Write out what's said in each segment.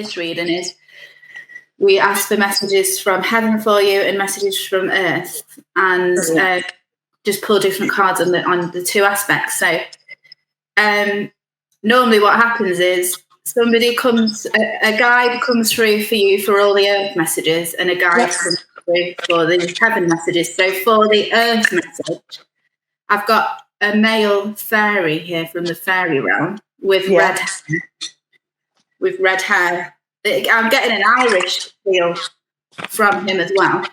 this reading is we ask for messages from heaven for you and messages from earth, and just pull different cards on the two aspects. So normally what happens is a guide comes through for you for all the earth messages, and a guide comes through for the heaven messages. So for the earth message, I've got a male fairy here from the fairy realm with red hair. I'm getting an Irish feel from him as well.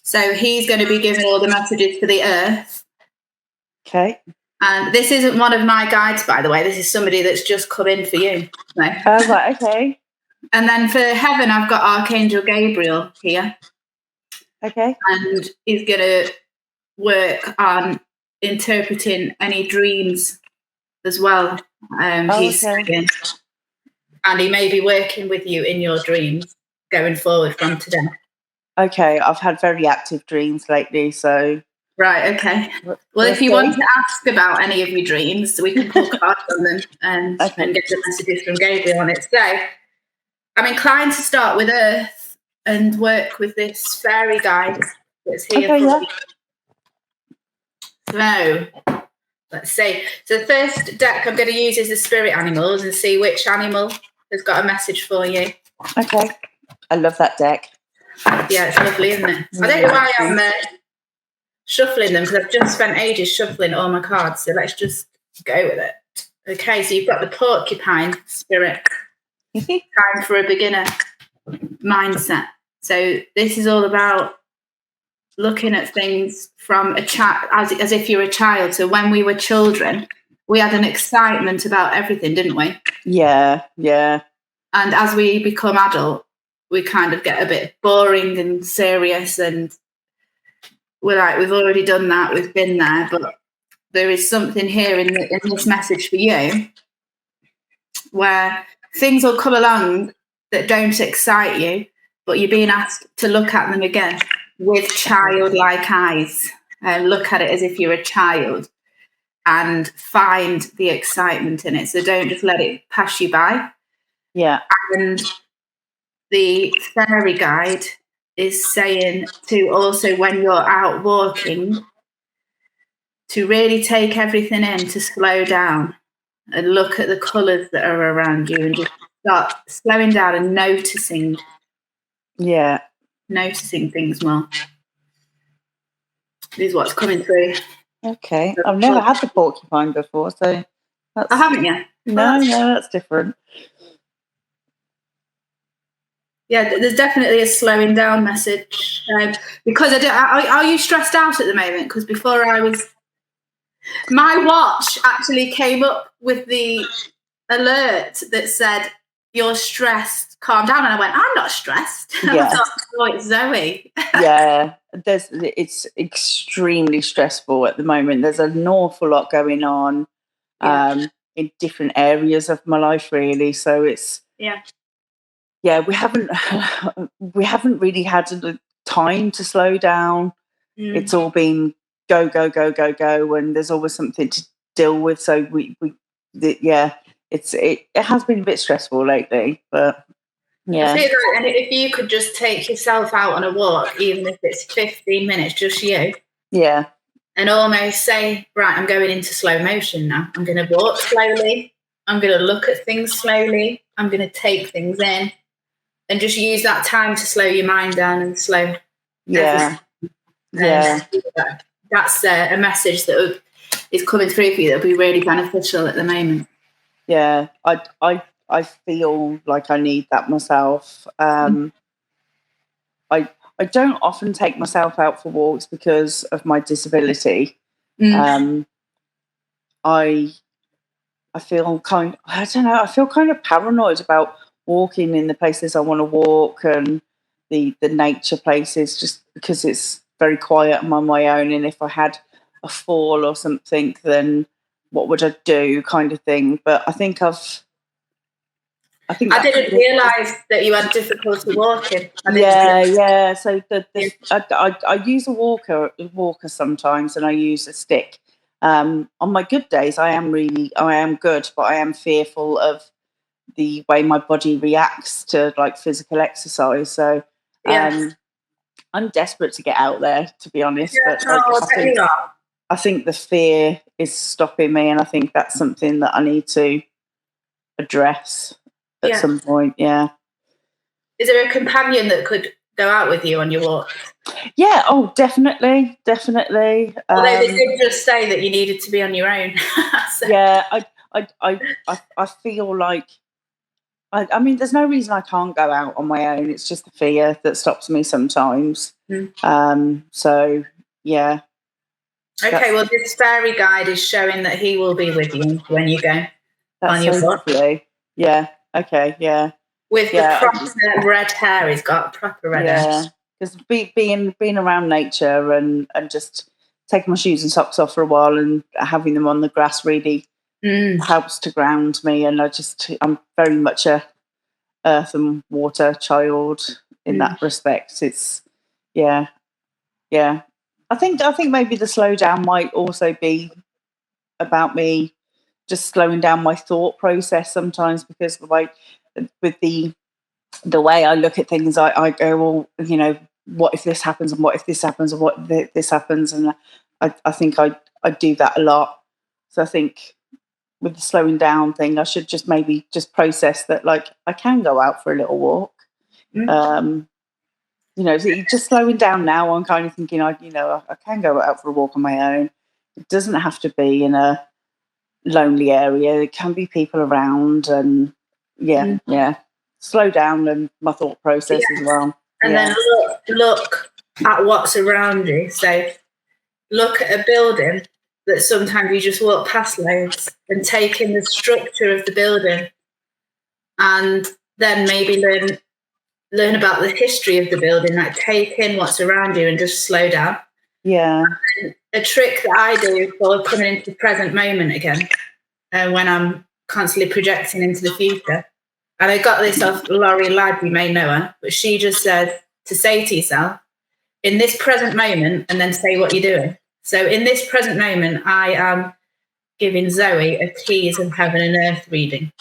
So he's going to be giving all the messages for the earth. Okay. And this isn't one of my guides, by the way. This is somebody that's just come in for you. So. Oh, right, okay. And then for heaven, I've got Archangel Gabriel here. Okay. And he's going to work on interpreting any dreams as well. He's saying, and he may be working with you in your dreams going forward from today. Okay, I've had very active dreams lately, so... Right, okay. Well, if you want to ask about any of your dreams, we can pull cards on them and get the messages from Gabriel on it. So I'm inclined to start with Earth and work with this fairy guide that's here for you. So let's see. So the first deck I'm going to use is the spirit animals and see which animal has got a message for you. Okay. I love that deck. Yeah, it's lovely, isn't it? I don't know why I'm shuffling them, because I've just spent ages shuffling all my cards. So let's just go with it. Okay, so you've got the porcupine spirit. Time for a beginner mindset. So this is all about looking at things from a child, as if you're a child. So when we were children, we had an excitement about everything, didn't we? Yeah, yeah. And as we become adult, we kind of get a bit boring and serious, and we're like, we've already done that, we've been there. But there is something here in this message for you where things will come along that don't excite you, but you're being asked to look at them again with childlike eyes. Look at it as if you're a child and find the excitement in it. So don't just let it pass you by. Yeah. And the fairy guide is saying to also, when you're out walking, to really take everything in, to slow down and look at the colours that are around you and just start slowing down and noticing. Yeah. Noticing things more. This is what's coming through. Okay. I've never had the porcupine before, so that's... I haven't yet. No, that's different. Yeah, there's definitely a slowing down message. Because are you stressed out at the moment? Because before my watch actually came up with the alert that said, you're stressed, calm down. And I went, I'm not stressed. Yeah. I thought, oh, it's Zoe. Yeah, it's extremely stressful at the moment. There's an awful lot going on in different areas of my life, really. So it's... Yeah, we haven't really had the time to slow down. It's all been go, go, go, go, go, and there's always something to deal with. So it has been a bit stressful lately, but yeah. I feel like, and if you could just take yourself out on a walk, even if it's 15 minutes, just you. Yeah. And almost say, right, I'm going into slow motion now. I'm going to walk slowly. I'm going to look at things slowly. I'm going to take things in. And just use that time to slow your mind down and slow. Yeah. Yeah. That's a message that is coming through for you that will be really beneficial at the moment. Yeah. I feel like I need that myself. I don't often take myself out for walks because of my disability. I feel kind of paranoid about walking in the places I want to walk and the nature places, just because it's very quiet. I'm on my own, and if I had a fall or something, then what would I do, kind of thing. But I didn't realise that you had difficulty walking. Yeah. So I use a walker sometimes, and I use a stick. On my good days, I am good, but I am fearful of the way my body reacts to like physical exercise. So I'm desperate to get out there, to be honest. But I think the fear is stopping me, and I think that's something that I need to address at some point. Yeah. Is there a companion that could go out with you on your walk? Yeah. Oh, definitely. Although they did just say that you needed to be on your own. So. Yeah. I feel like. I mean, there's no reason I can't go out on my own. It's just the fear that stops me sometimes. So, yeah. Okay, well, this fairy guide is showing that he will be with you when you go on your walk. Yeah, okay, yeah. With the proper red hair, he's got proper red hair. Yeah, because being around nature and just taking my shoes and socks off for a while and having them on the grass really helps to ground me, and I'm very much a earth and water child in that respect. It's yeah. I think maybe the slow down might also be about me just slowing down my thought process sometimes, because with the way I look at things, I go, well, you know, what if this happens, and what if this happens, and what if this happens, and I think I do that a lot. So I think with the slowing down thing, I should just maybe just process that, like, I can go out for a little walk. You know, just slowing down now, I'm kind of thinking, I can go out for a walk on my own. It doesn't have to be in a lonely area. There can be people around, and slow down and my thought process as well. And then look at what's around you. So look at a building that sometimes you just walk past loads, and take in the structure of the building, and then maybe learn about the history of the building, like take in what's around you and just slow down. Yeah. And a trick that I do for coming into the present moment again, when I'm constantly projecting into the future. And I got this off Laurie Ladd, you may know her, but she just said to say to yourself, in this present moment, and then say what you're doing. So in this present moment, I am giving Zoe a keys of heaven and earth reading.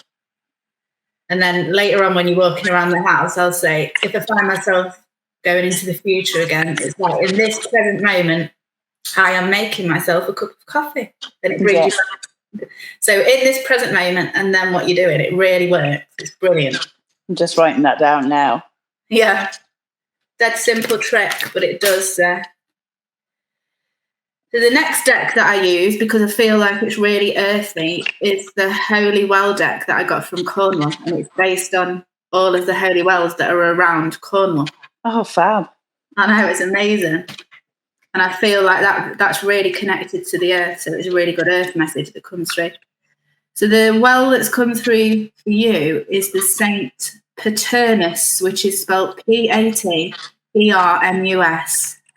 And then later on, when you're walking around the house, I'll say, if I find myself going into the future again, it's like, in this present moment, I am making myself a cup of coffee. And it brings you back. So in this present moment, and then what you're doing, it really works. It's brilliant. I'm just writing that down now. Yeah. That's a simple trick, but it does. So the next deck that I use, because I feel like it's really earthy, is the Holy Well deck that I got from Cornwall, and it's based on all of the holy wells that are around Cornwall. Oh, fab. I know, it's amazing. And I feel like that's really connected to the earth, so it's a really good earth message that comes through. So the well that's come through for you is the Saint Paternus, which is spelled Patbrmus,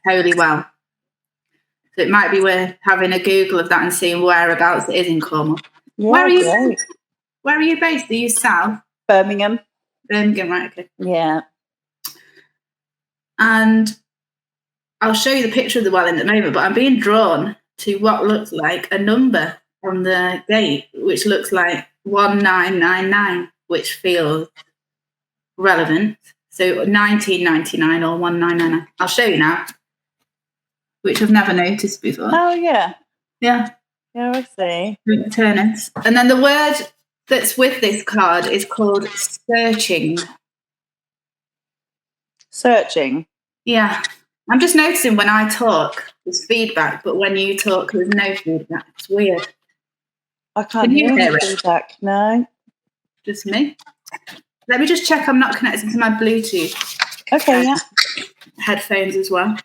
Holy Well. So it might be worth having a Google of that and seeing whereabouts it is in Cornwall. Yeah, Where are you based? Are you south? Birmingham, right, okay. Yeah. And I'll show you the picture of the well in a moment, but I'm being drawn to what looks like a number on the gate, which looks like 1999, which feels relevant. So 1999 or 1999. I'll show you now, which I've never noticed before. Oh, yeah. Yeah. Yeah, I see. Turnus. And then the word that's with this card is called searching. Searching? Yeah. I'm just noticing when I talk, there's feedback, but when you talk, there's no feedback. It's weird. I can't hear any feedback, no. Just me? Let me just check I'm not connected to my Bluetooth. Okay, yeah. Headphones as well.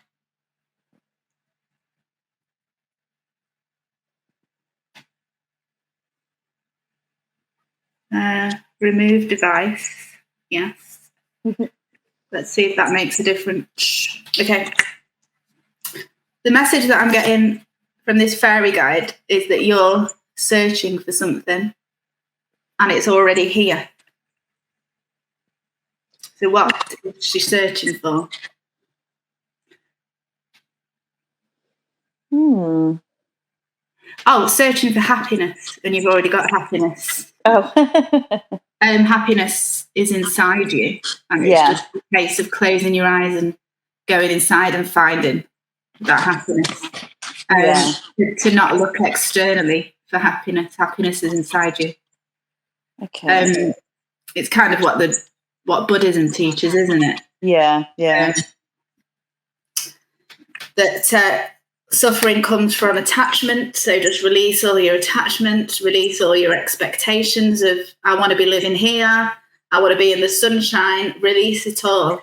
Remove device. Yes. Let's see if that makes a difference. Okay. The message that I'm getting from this fairy guide is that you're searching for something and it's already here. So what is she searching for? Oh, searching for happiness, and you've already got happiness. Oh. Happiness is inside you, and it's just a case of closing your eyes and going inside and finding that happiness. To not look externally for happiness. Happiness is inside you. Okay. It's kind of what Buddhism teaches, isn't it? Yeah. That suffering comes from attachment, so just release all your attachment, release all your expectations of, I want to be living here, I want to be in the sunshine, release it all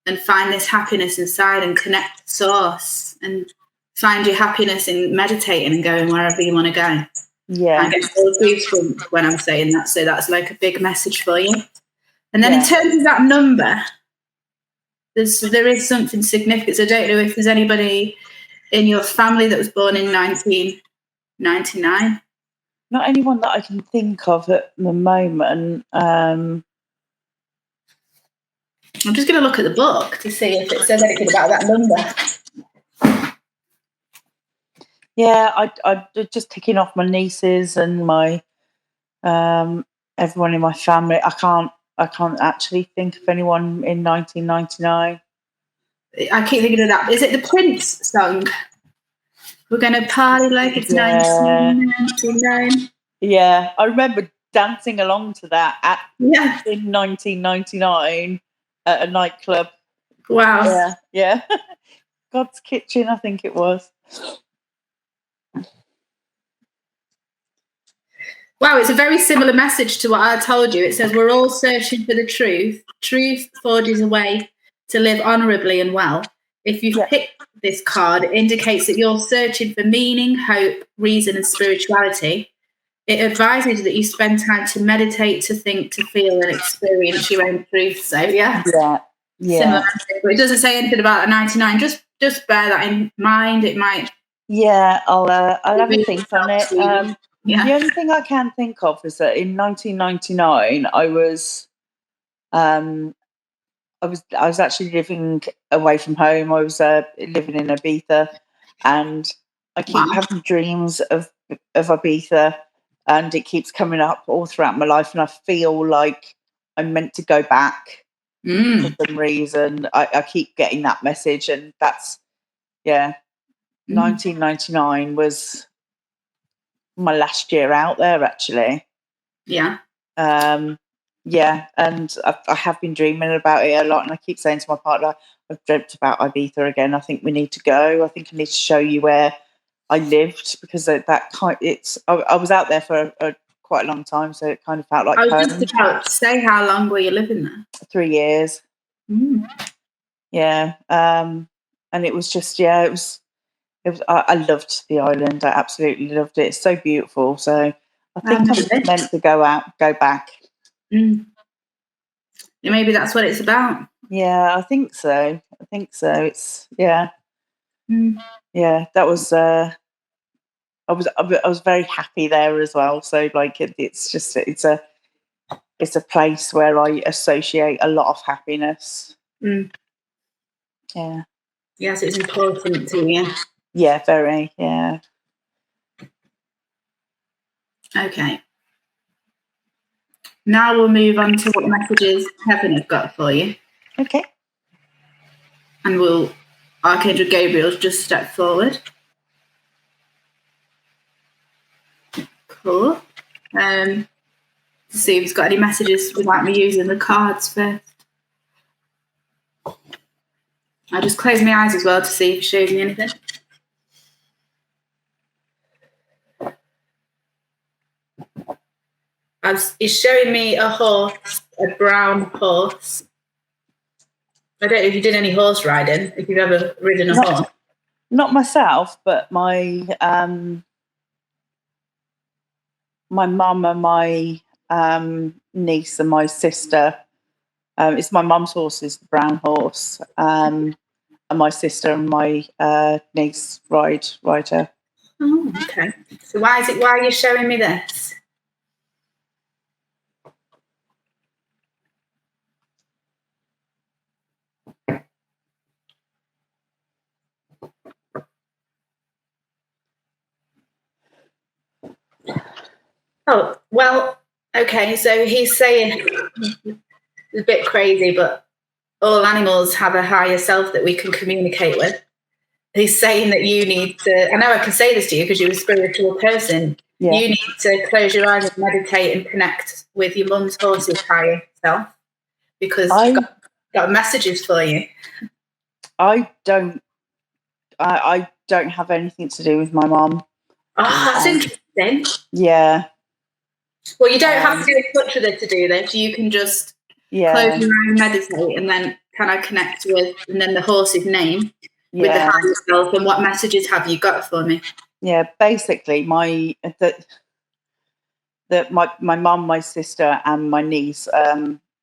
and find this happiness inside and connect to source and find your happiness in meditating and going wherever you want to go. Yeah. I get all peaceful when I'm saying that, so that's like a big message for you. And then in terms of that number, there is something significant. I don't know if there's anybody in your family that was born in 1999. Not anyone that I can think of at the moment. I'm just going to look at the book to see if it says anything about that number. Yeah, I just ticking off my nieces and my everyone in my family. I can't actually think of anyone in 1999. I keep thinking of that. Is it the Prince song? We're going to party like it's 1999. Yeah, I remember dancing along to that in 1999 at a nightclub. Wow. Yeah. God's Kitchen, I think it was. Wow, it's a very similar message to what I told you. It says, we're all searching for the truth. Truth forges a way to live honourably and well. If you pick this card, it indicates that you're searching for meaning, hope, reason, and spirituality. It advises that you spend time to meditate, to think, to feel, and experience your own truth. So, yeah. Similar message. But it doesn't say anything about a 99. Just bear that in mind. It might. Yeah, I'll have a think on it. The only thing I can think of is that in 1999, I was actually living away from home. I was living in Ibiza, and I keep having dreams of Ibiza, and it keeps coming up all throughout my life, and I feel like I'm meant to go back for some reason. I keep getting that message, and that's 1999 was my last year out there, actually. Yeah. And I have been dreaming about it a lot, and I keep saying to my partner, I've dreamt about Ibiza again. I think we need to go. I think I need to show you where I lived, because I was out there for quite a long time, so it kind of felt like I was home. just about to say, how long were you living there? 3 years. Yeah. And it was just, it was I loved the island. I absolutely loved it. It's so beautiful. So I think I'm meant to go back. Maybe that's what it's about. Yeah, I think so. It's yeah. That was I was very happy there as well. So like it's a place where I associate a lot of happiness. Yeah. Yes, it's important to you. Yeah, very. Yeah. Okay. Now we'll move on to what messages heaven have got for you. Okay. And Archangel Gabriel just step forward. Cool. To see if he's got any messages without me using the cards first. I'll just close my eyes as well to see if he shows me anything. He's showing me a horse, a brown horse. I don't know if you did any horse riding, if you've ever ridden a horse. Not myself, but my mum and my niece and my sister. It's my mum's horse, is the brown horse, and my sister and my niece ride her. Oh, okay. So why are you showing me this? Oh, well, Okay, so he's saying, it's a bit crazy, but all animals have a higher self that we can communicate with. He's saying that you need to, I know I can say this to you because you're a spiritual person. Yeah. You need to close your eyes and meditate and connect with your mum's horse's higher self, because she's got messages for you. I don't have anything to do with my mum. Oh, that's interesting. Yeah. Well, you don't have to get in touch with her to do this. You can just close your eyes, meditate, and then kind of connect with, and then the horse's name with the higher self. And what messages have you got for me? Yeah, basically, my mum, my sister, and my niece,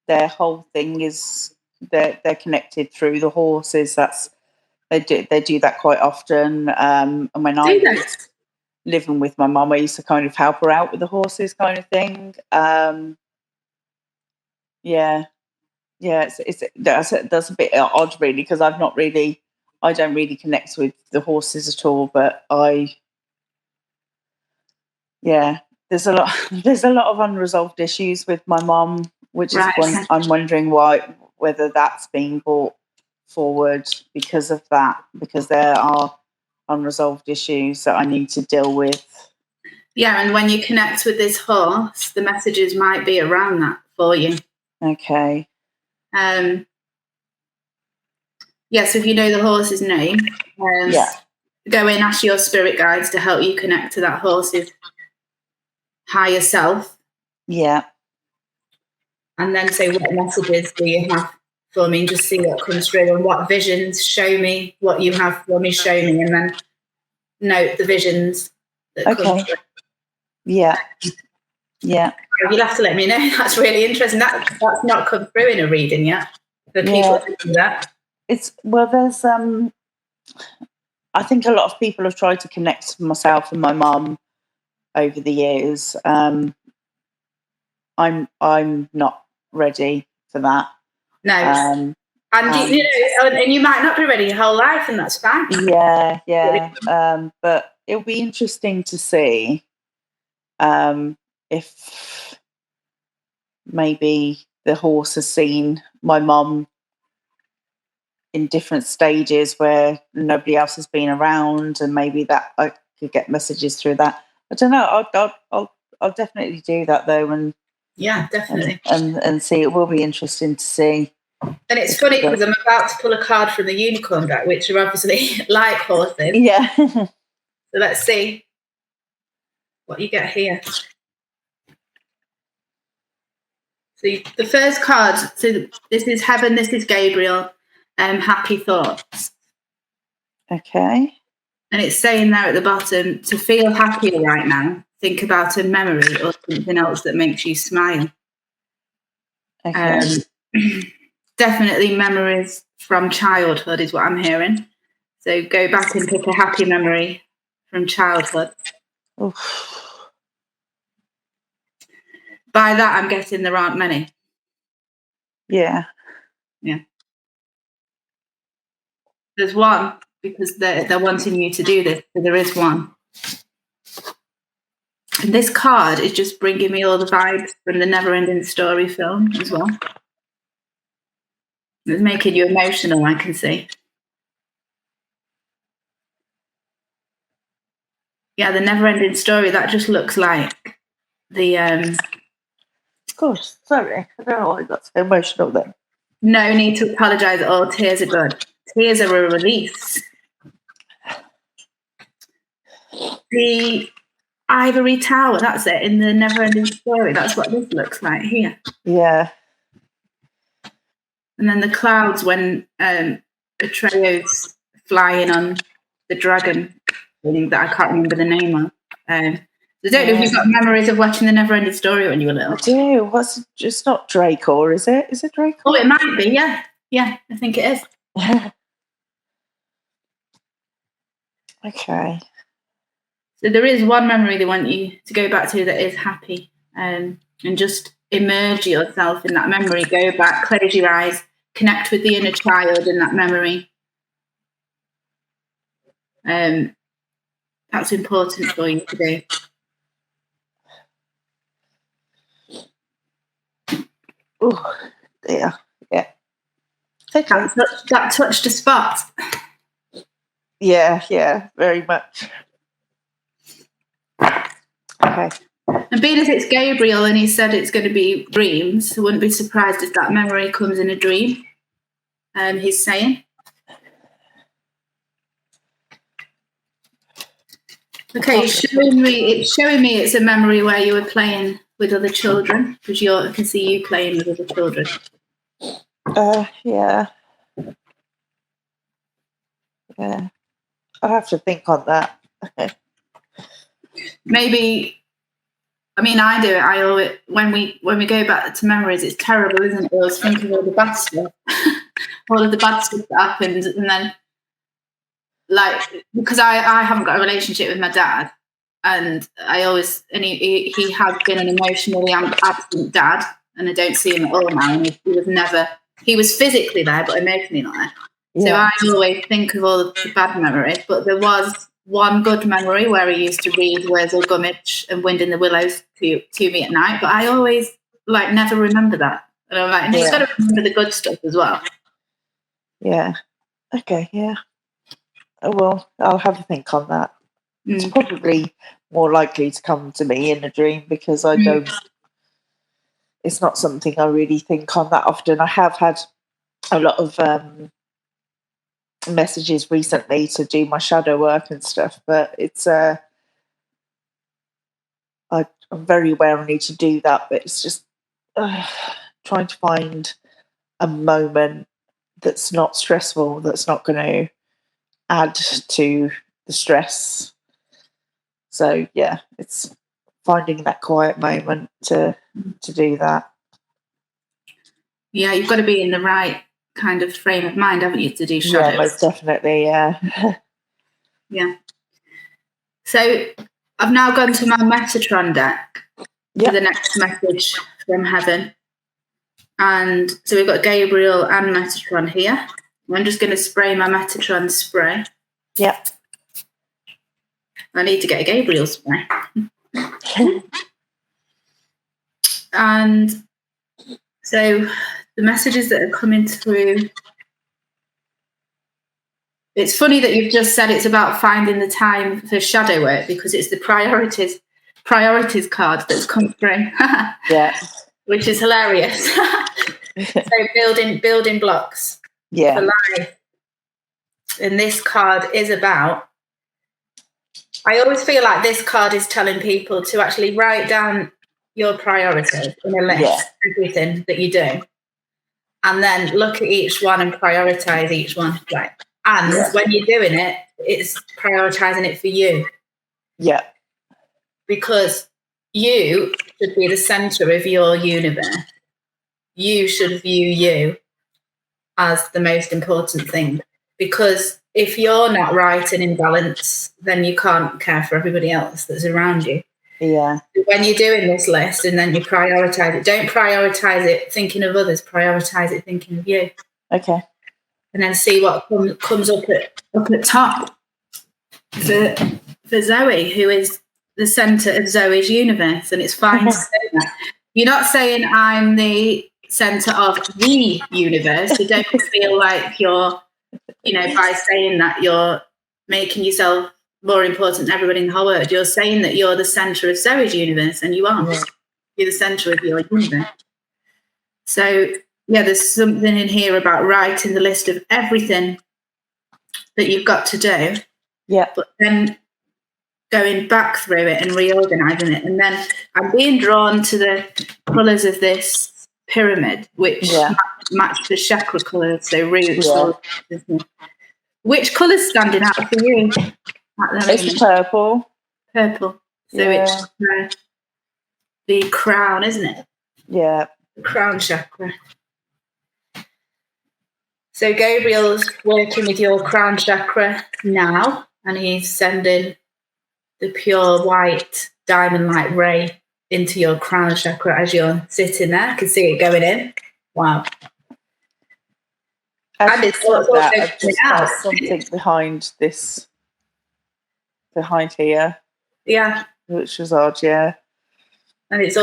their whole thing is they're connected through the horses. They do that quite often. And when I was living with my mum, I used to kind of help her out with the horses, kind of thing. That's a bit odd, really, because I don't really connect with the horses at all. But there's a lot of unresolved issues with my mum, which is one I'm wondering whether that's being brought forward because of that, because there are unresolved issues that I need to deal with. Yeah, and when you connect with this horse, the messages might be around that for you. Okay. Yes, if you know the horse's name, go in, ask your spirit guides to help you connect to that horse's higher self. Yeah. And then say, what messages do you have for me? And just see what comes through, and what visions, show me what you have for me, show me, and then note the visions that come through. Yeah. Yeah. You'll have to let me know. That's really interesting. That's not come through in a reading yet. For people to do that. There's I think a lot of people have tried to connect with myself and my mum over the years. I'm not ready for that. No. And you might not be ready your whole life, and that's fine. Yeah. But it'll be interesting to see if maybe the horse has seen my mum in different stages where nobody else has been around, and maybe that I could get messages through that. I don't know. I'll definitely do that though, and definitely, and see. It will be interesting to see. And it's funny because I'm about to pull a card from the unicorn deck, which are obviously like horses. Yeah. So let's see what you get here. So the first card. So this is Heaven. This is Gabriel. Happy thoughts. Okay. And it's saying there at the bottom, to feel happier right now, think about a memory or something else that makes you smile. Okay. Definitely memories from childhood is what I'm hearing. So go back and pick a happy memory from childhood. Oof. By that, I'm guessing there aren't many. Yeah. There's one, because they're wanting you to do this. So there is one. And this card is just bringing me all the vibes from the Never Ending Story film as well. It's making you emotional, I can see. Yeah, the Never Ending Story, that just looks like the... Of course, sorry. I don't know why I got so emotional then. No need to apologise at all. Tears are good. Tears are a release. The ivory tower, that's it, in the Never Ending Story. That's what this looks like here. Yeah. And then the clouds when Atreus flying on the dragon thing that I can't remember the name of. I don't know if you've got memories of watching the Never Ending Story when you were little. I do. What's just not Draco, is it? Is it Draco? Oh, it might be, yeah. Yeah, I think it is. Okay. So there is one memory they want you to go back to that is happy, and just immerse yourself in that memory. Go back, close your eyes, connect with the inner child in that memory. That's important for you to do. Oh, dear. Yeah. Okay. That touched a spot. Yeah, very much. Okay. And being as it's Gabriel and he said it's going to be dreams, I wouldn't be surprised if that memory comes in a dream. He's saying. Okay, it's showing me it's a memory where you were playing with other children, because I can see you playing with other children. Yeah. I'll have to think on that. Maybe, I mean, I do it. I always, when we go back to memories, it's terrible, isn't it? I always think of all the bad stuff, all of the bad stuff that happened, and then, like, because I haven't got a relationship with my dad, and he has been an emotionally absent dad, and I don't see him at all now. And he was physically there, but emotionally not there. Yeah. So I always think of all the bad memories, but there was one good memory where he used to read Wurzel Gummidge and Wind in the Willows to me at night, but I always never remember that. And I'm like, you've got to remember the good stuff as well. Yeah. Okay, yeah. Well, I'll have a think on that. It's probably more likely to come to me in a dream because I don't, it's not something I really think on that often. I have had a lot of messages recently to do my shadow work and stuff, but it's I'm very aware I need to do that, but it's just trying to find a moment that's not stressful, that's not going to add to the stress. So yeah, it's finding that quiet moment to do that. Yeah, you've got to be in the right kind of frame of mind, haven't you, to do shadows? Yeah, most definitely, yeah. Yeah. So I've now gone to my Metatron deck for the next message from heaven. And so we've got Gabriel and Metatron here. I'm just going to spray my Metatron spray. Yep. I need to get a Gabriel spray. And so the messages that are coming through. It's funny that you've just said it's about finding the time for shadow work, because it's the priorities card that's come through. Yeah. Which is hilarious. So building blocks for life. And this card is about, I always feel like this card is telling people to actually write down your priorities in a list, everything that you do. And then look at each one and prioritize each one. Right. And when you're doing it, it's prioritizing it for you. Yeah. Because you should be the center of your universe. You should view you as the most important thing. Because if you're not right and in balance, then you can't care for everybody else that's around you. Yeah. When you're doing this list and then you prioritize it, don't prioritize it thinking of others, prioritize it thinking of you. Okay. And then see what comes up at top for Zoe, who is the center of Zoe's universe. And it's fine to say that. You're not saying I'm the center of the universe. You don't feel like you're, by saying that you're making yourself more important than everybody in the whole world. You're saying that you're the center of Zoe's universe, and you are. Yeah. You're the center of your universe. So, there's something in here about writing the list of everything that you've got to do. Yeah. But then going back through it and reorganizing it. And then I'm being drawn to the colours of this pyramid, which match the chakra colours, so roots. Which colour's standing out for you? It's purple. Purple. So it's the crown, isn't it? Yeah. The crown chakra. So Gabriel's working with your crown chakra now, and he's sending the pure white diamond-like ray into your crown chakra as you're sitting there. I can see it going in. Wow. And it's that I've just got something behind here. Yeah. Which was odd, yeah. And it's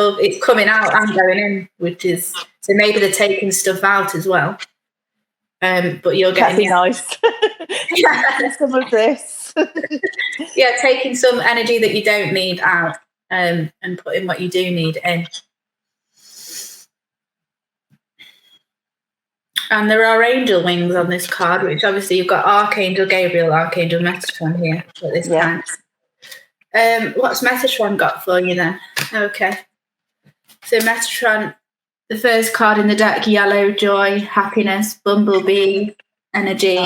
coming out and going in, which is So maybe they're taking stuff out as well. But you're getting... That'd be nice. Some of this. Yeah, taking some energy that you don't need out and putting what you do need in. And there are angel wings on this card, which obviously you've got Archangel Gabriel, Archangel Metatron here at this time. What's Metatron got for you then? Okay. So Metatron, the first card in the deck, yellow, joy, happiness, bumblebee, energy,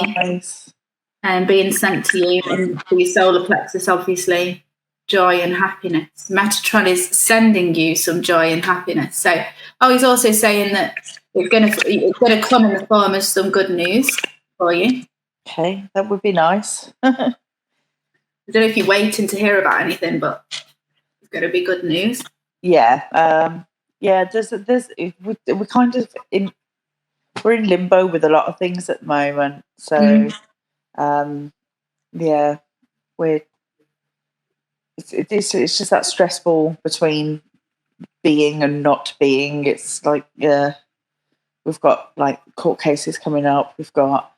and being sent to you and for your solar plexus, obviously, joy and happiness. Metatron is sending you some joy and happiness. So, he's also saying that it's going to come in the form of some good news for you. Okay, that would be nice. I don't know if you're waiting to hear about anything, but it's going to be good news. Yeah, we're kind of we're in limbo with a lot of things at the moment. So, it's just that stressful between being and not being. It's like, we've got like court cases coming up. We've got,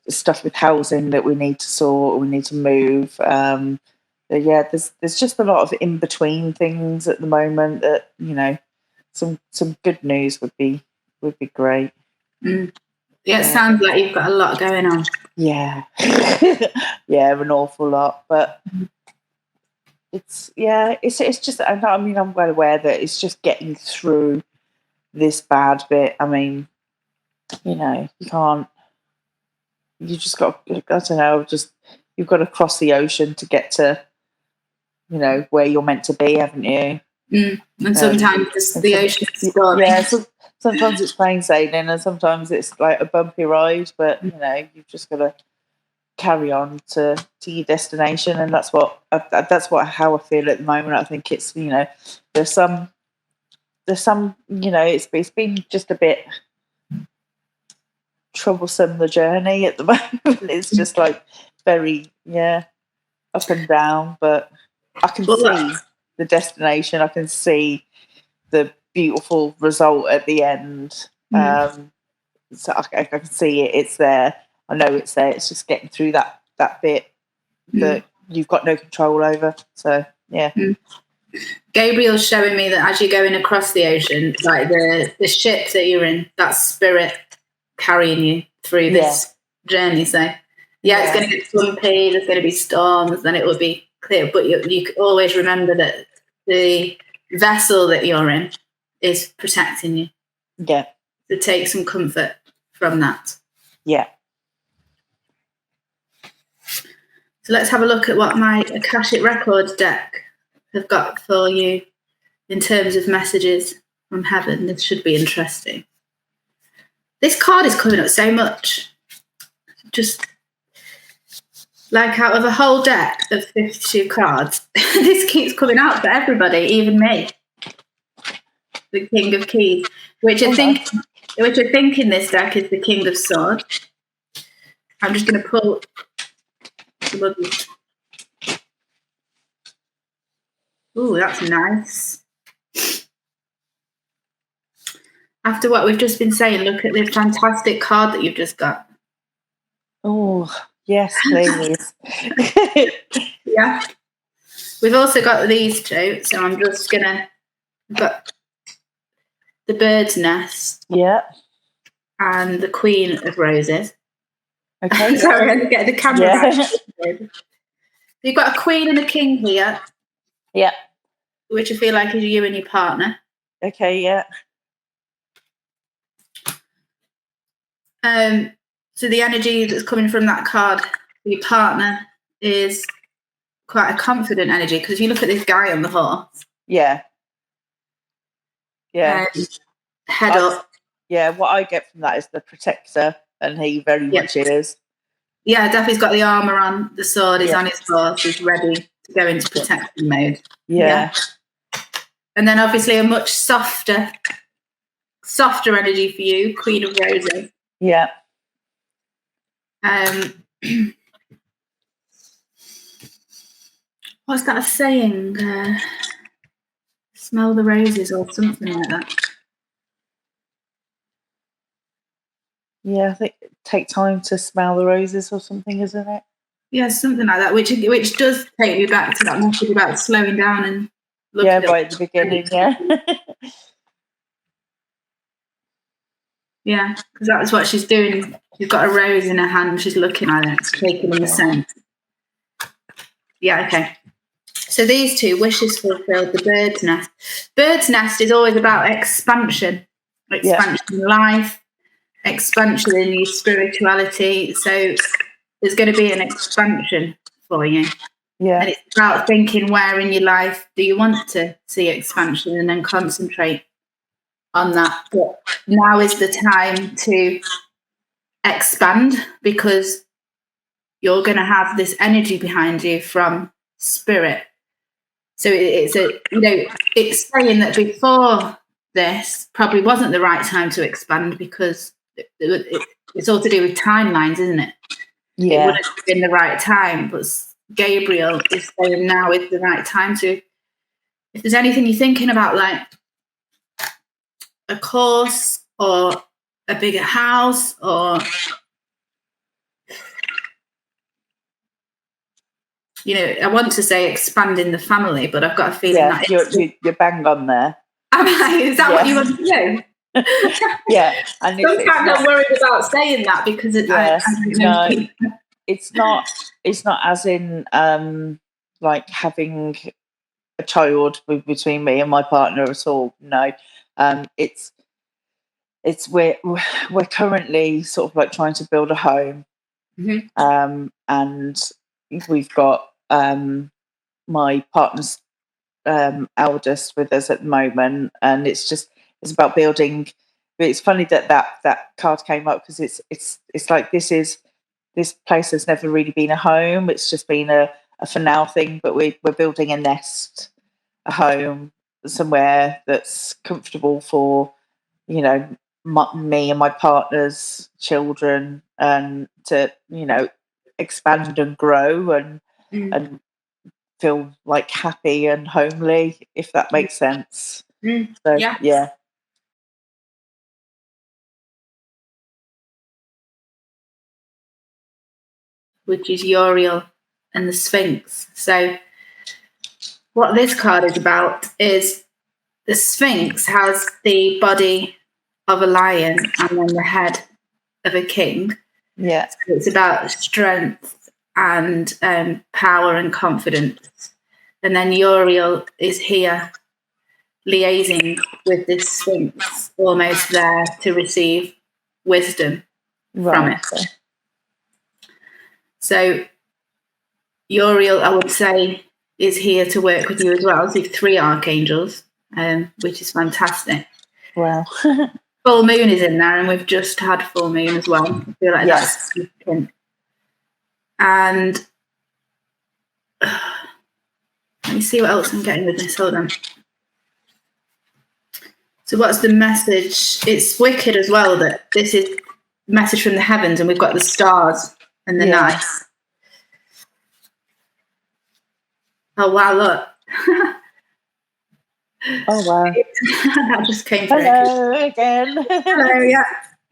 stuff with housing that we need to sort. We need to move. There's just a lot of in between things at the moment that some good news would be great. Yeah, it sounds like you've got a lot going on. Yeah, an awful lot, but it's just. I mean, I'm well aware that it's just getting through this bad bit. I mean, you can't. You just got. I don't know. Just you've got to cross the ocean to get to, where you're meant to be, haven't you? And sometimes the ocean's stormy. Yeah, sometimes it's plain sailing, and sometimes it's like a bumpy ride. But you've just got to carry on to your destination, and that's how I feel at the moment. I think it's there's some it's been just a bit troublesome, the journey at the moment. It's just like very up and down, but I can see the destination. I can see the beautiful result at the end. So I can see it. It's there. I know it's there. It's just getting through that bit that you've got no control over. So yeah. Gabriel's showing me that as you're going across the ocean, like the ship that you're in, that's spirit carrying you through this journey. So it's going to get bumpy. There's going to be storms. Then it will be clear. But you always remember that the vessel that you're in is protecting you. Yeah. To take some comfort from that. Yeah. So let's have a look at what my Akashic Records deck have got for you in terms of messages from heaven. This should be interesting. This card is coming up so much. Just like out of a whole deck of 52 cards, this keeps coming out for everybody, even me. The King of Keys, which I think in this deck is the King of Swords. I'm just going to pull some of these. Ooh, that's nice. After what we've just been saying, look at the fantastic card that you've just got. Oh, yes, please. Yeah. We've also got these two, so I'm just going to... got the Bird's Nest. Yeah. And the Queen of Roses. Okay. Sorry, I had to get the camera right. You've got a Queen and a King here. Yeah. Which I feel like is you and your partner. Okay, yeah. So the energy that's coming from that card for your partner is quite a confident energy, because if you look at this guy on the horse. Yeah. Yeah. Head up. Yeah, what I get from that is the protector, and he very much is. Yeah, Daffy's got the armour on, the sword is on his horse, he's ready to go into protection mode. Yeah. And then obviously a much softer energy for you, Queen of Roses. Yeah. What's that saying? Smell the roses or something like that. Yeah, I think take time to smell the roses or something, isn't it? Yeah, something like that, which does take me back to that message about slowing down and looking right at the beginning, yeah. Yeah, because that's what she's doing. She's got a rose in her hand, she's looking at it, taking in the scent. Yeah, okay. So these two, wishes fulfilled, the bird's nest. Bird's nest is always about expansion in life, expansion in your spirituality. So there's going to be an expansion for you. Yeah. And it's about thinking where in your life do you want to see expansion and then concentrate on that. But now is the time to expand because you're going to have this energy behind you from spirit. So it's saying that before this probably wasn't the right time to expand because it's all to do with timelines, isn't it? Yeah. It wouldn't have been the right time, but Gabriel is saying now is the right time to, if there's anything you're thinking about, like a course or a bigger house or, I want to say expanding the family, but I've got a feeling that you're bang on there. Is that what you want to do? Yeah, and sometimes I'm worried about saying that because it's not as in like having a child between me and my partner at all. No, it's we're currently sort of like trying to build a home, and we've got my partner's eldest with us at the moment, and it's about building. But it's funny that card came up because it's like this place has never really been a home. It's just been a for now thing, but we're building a nest, a home somewhere that's comfortable for me and my partner's children, and to expand and grow and feel like happy and homely, if that makes sense. So, yeah. Which is Uriel and the Sphinx. So what this card is about is the Sphinx has the body of a lion and then the head of a king. Yeah. So it's about strength and power and confidence. And then Uriel is here liaising with this Sphinx, almost there to receive wisdom from it. So Uriel, I would say, is here to work with you as well. So 3 archangels, which is fantastic. Wow. Full moon is in there, and we've just had full moon as well. I feel like that's significant. And let me see what else I'm getting with this. Hold on. So what's the message? It's wicked as well that this is message from the heavens, and we've got the stars and the night. Oh wow, look. Oh wow. That just came through. Hello again. Hello, yeah.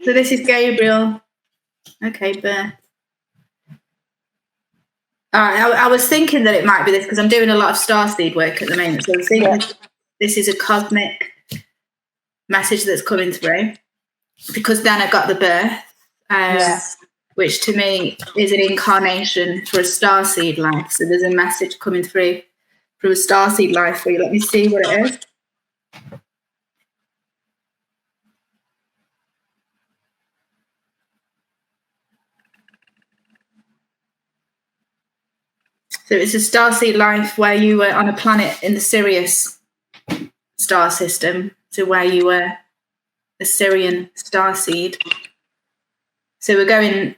So this is Gabriel. Okay, birth. I was thinking that it might be this because I'm doing a lot of starseed work at the moment. So I was thinking this is a cosmic message that's coming through, because then I got the birth, which to me is an incarnation for a starseed life. So there's a message coming through from a starseed life for you. Let me see what it is. So it's a starseed life where you were on a planet in the Sirius star system, so where you were a Sirian starseed. So we're going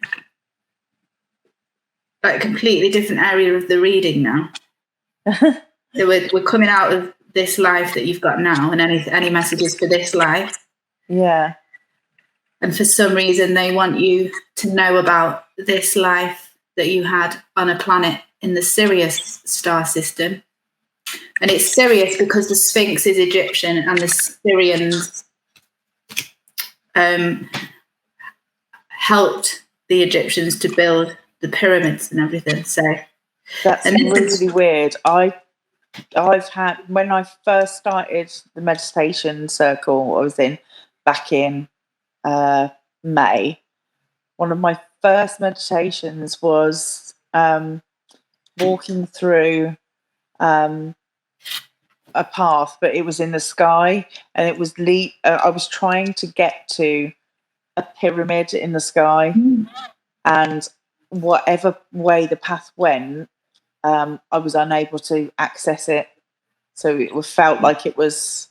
like a completely different area of the reading now. So we're coming out of this life that you've got now, and any messages for this life. Yeah. And for some reason, they want you to know about this life that you had on a planet in the Sirius star system. And it's Sirius because the Sphinx is Egyptian and the Syrians helped the Egyptians to build the pyramids and everything. So that's really weird. I've had, when I first started the meditation circle I was in back in May, one of my first meditations was walking through a path, but it was in the sky, and it was I was trying to get to a pyramid in the sky, and whatever way the path went, I was unable to access it. So it felt like it was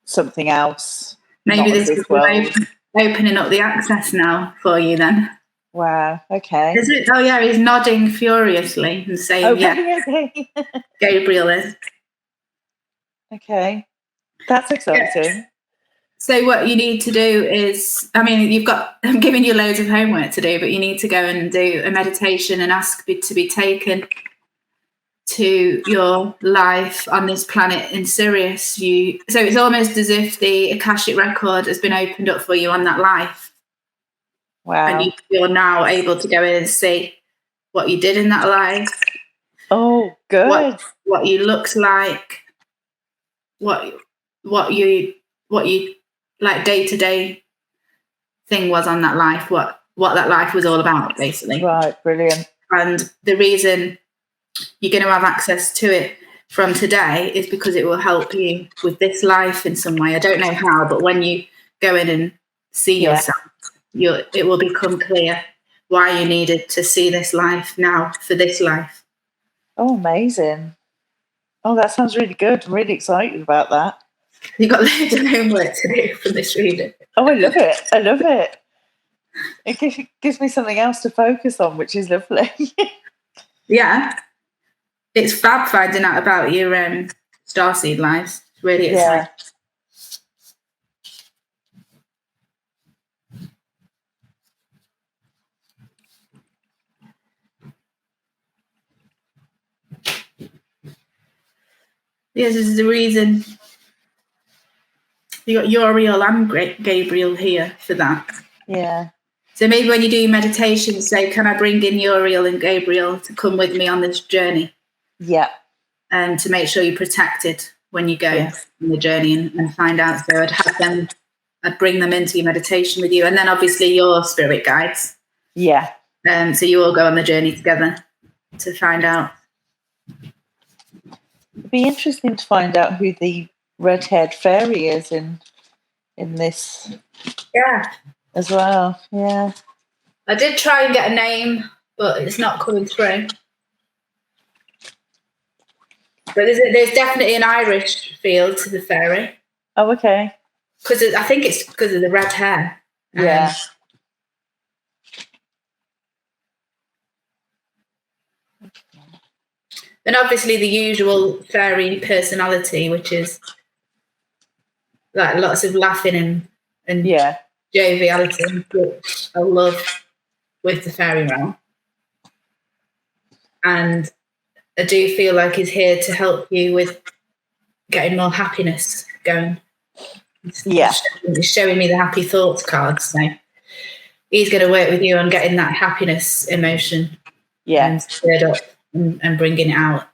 something else. Maybe this is opening up the access now for you then. Wow, okay. Oh yeah, he's nodding furiously and saying, okay. Gabriel is. Okay, that's exciting. Yeah. So what you need to do is, I mean, I'm giving you loads of homework to do, but you need to go and do a meditation and ask to be taken to your life on this planet in Sirius. So it's almost as if the Akashic record has been opened up for you on that life. Wow. And you're now able to go in and see what you did in that life. Oh, good. What you looked like, what you like day-to-day thing was on that life, what that life was all about, basically. Right, brilliant. And the reason you're going to have access to it from today is because it will help you with this life in some way. I don't know how, but when you go in and see yourself, it will become clear why you needed to see this life now for this life. Oh, amazing. Oh, that sounds really good. I'm really excited about that. You've got loads of homework to do for this reading. Oh, I love it. I love it. It gives me something else to focus on, which is lovely. Yeah. It's fab finding out about your starseed lives. It's really exciting. Yes, this is the reason you got Uriel and Gabriel here for that. Yeah. So maybe when you do your meditation, say, can I bring in Uriel and Gabriel to come with me on this journey? Yeah. And to make sure you're protected when you go on the journey and find out. So I'd bring them into your meditation with you. And then obviously your spirit guides. Yeah. So you all go on the journey together to find out. It'd be interesting to find out who the red-haired fairy is in this. Yeah. As well. Yeah. I did try and get a name, but it's not coming through. But there's definitely an Irish feel to the fairy. Oh, okay. Because I think it's because of the red hair. Yeah. And obviously the usual fairy personality, which is like lots of laughing and joviality, which I love with the fairy realm. And I do feel like he's here to help you with getting more happiness going. He's showing me the happy thoughts card. So he's going to work with you on getting that happiness emotion stirred up and bringing it out.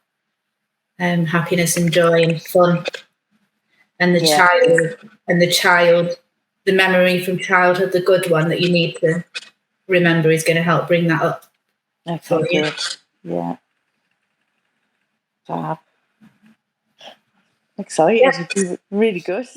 Happiness and joy and fun. And the child, the memory from childhood, the good one that you need to remember is going to help bring that up. Okay, good. Yeah. Fab. Excited. Yeah. Really good.